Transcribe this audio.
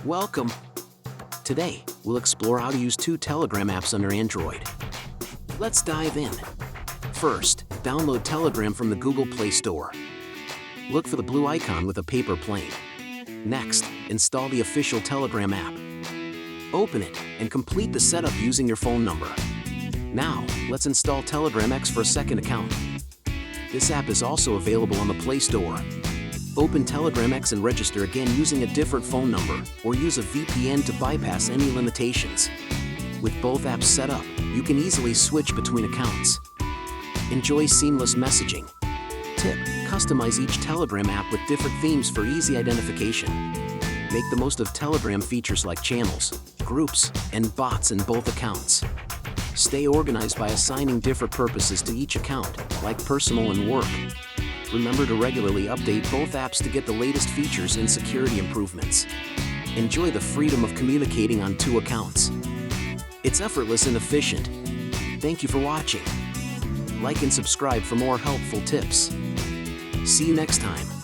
Welcome! Today, we'll explore how to use two Telegram apps under Android. Let's dive in. First, download Telegram from the Google Play Store. Look for the blue icon with a paper plane. Next, install the official Telegram app. Open it and complete the setup using your phone number. Now, let's install Telegram X for a second account. This app is also available on the Play Store. Open Telegram X and register again using a different phone number, or use a VPN to bypass any limitations. With both apps set up, you can easily switch between accounts. Enjoy seamless messaging. Tip: customize each Telegram app with different themes for easy identification. Make the most of Telegram features like channels, groups, and bots in both accounts. Stay organized by assigning different purposes to each account, like personal and work. Remember to regularly update both apps to get the latest features and security improvements. Enjoy the freedom of communicating on two accounts. It's effortless and efficient. Thank you for watching. Like and subscribe for more helpful tips. See you next time.